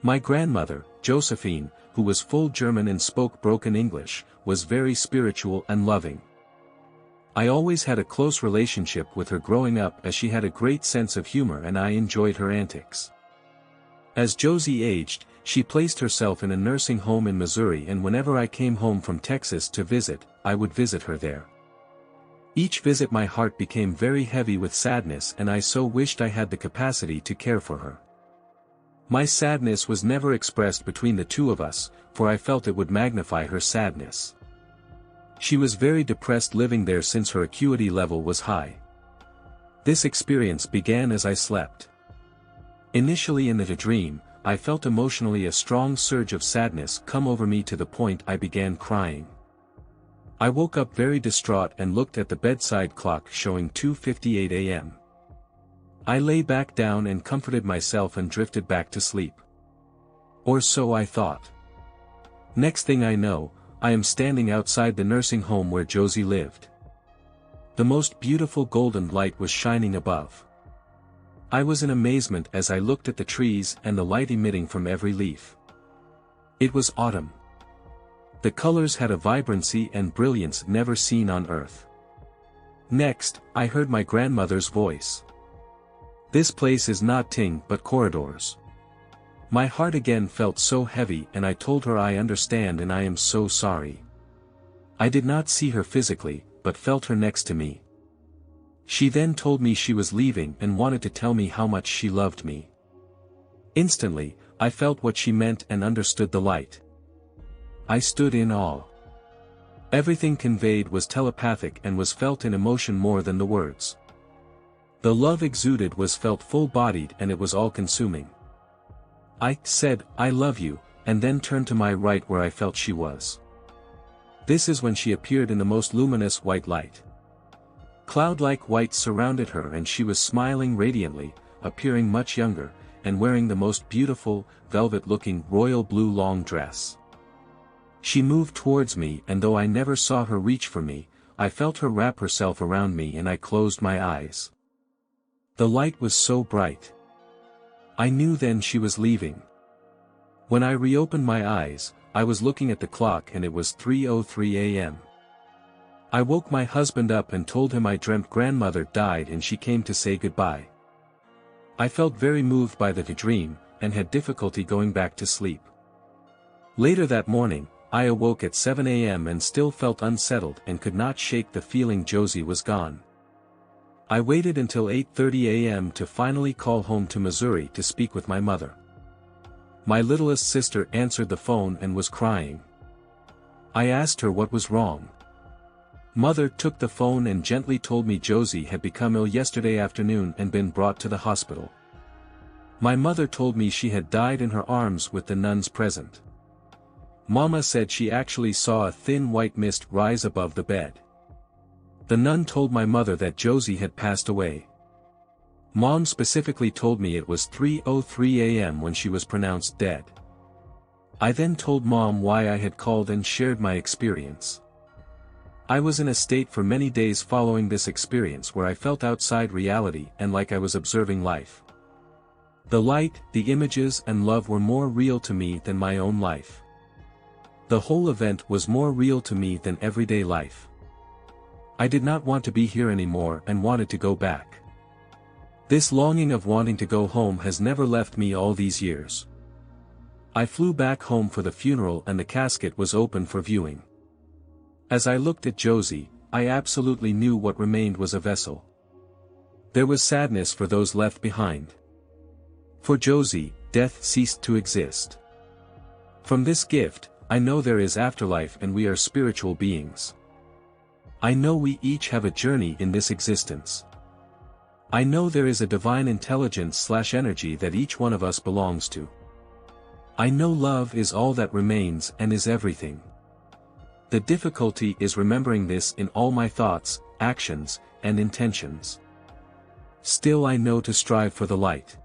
My grandmother, Josephine, who was full German and spoke broken English, was very spiritual and loving. I always had a close relationship with her growing up as she had a great sense of humor and I enjoyed her antics. As Josie aged, she placed herself in a nursing home in Missouri, and whenever I came home from Texas to visit, I would visit her there. Each visit my heart became very heavy with sadness and I so wished I had the capacity to care for her. My sadness was never expressed between the two of us, for I felt it would magnify her sadness. She was very depressed living there since her acuity level was high. This experience began as I slept. Initially in the dream, I felt emotionally a strong surge of sadness come over me to the point I began crying. I woke up very distraught and looked at the bedside clock showing 2:58 a.m. I lay back down and comforted myself and drifted back to sleep. Or so I thought. Next thing I know, I am standing outside the nursing home where Josie lived. The most beautiful golden light was shining above. I was in amazement as I looked at the trees and the light emitting from every leaf. It was autumn. The colors had a vibrancy and brilliance never seen on earth. Next, I heard my grandmother's voice. This place is not Ting but corridors. My heart again felt so heavy and I told her I understand and I am so sorry. I did not see her physically, but felt her next to me. She then told me she was leaving and wanted to tell me how much she loved me. Instantly, I felt what she meant and understood the light. I stood in awe. Everything conveyed was telepathic and was felt in emotion more than the words. The love exuded was felt full-bodied and it was all-consuming. I said, "I love you," and then turned to my right where I felt she was. This is when she appeared in the most luminous white light. Cloud-like white surrounded her and she was smiling radiantly, appearing much younger, and wearing the most beautiful, velvet-looking royal blue long dress. She moved towards me and though I never saw her reach for me, I felt her wrap herself around me and I closed my eyes. The light was so bright. I knew then she was leaving. When I reopened my eyes, I was looking at the clock and it was 3:03 a.m. I woke my husband up and told him I dreamt grandmother died and she came to say goodbye. I felt very moved by the dream, and had difficulty going back to sleep. Later that morning, I awoke at 7 a.m. and still felt unsettled and could not shake the feeling Josie was gone. I waited until 8:30 a.m. to finally call home to Missouri to speak with my mother. My littlest sister answered the phone and was crying. I asked her what was wrong. Mother took the phone and gently told me Josie had become ill yesterday afternoon and been brought to the hospital. My mother told me she had died in her arms with the nuns present. Mama said she actually saw a thin white mist rise above the bed. The nun told my mother that Josie had passed away. Mom specifically told me it was 3:03 a.m. when she was pronounced dead. I then told Mom why I had called and shared my experience. I was in a state for many days following this experience where I felt outside reality and like I was observing life. The light, the images and love were more real to me than my own life. The whole event was more real to me than everyday life. I did not want to be here anymore and wanted to go back. This longing of wanting to go home has never left me all these years. I flew back home for the funeral and the casket was open for viewing. As I looked at Josie, I absolutely knew what remained was a vessel. There was sadness for those left behind. For Josie, death ceased to exist. From this gift, I know there is afterlife and we are spiritual beings. I know we each have a journey in this existence. I know there is a divine intelligence/energy that each one of us belongs to. I know love is all that remains and is everything. The difficulty is remembering this in all my thoughts, actions, and intentions. Still I know to strive for the light.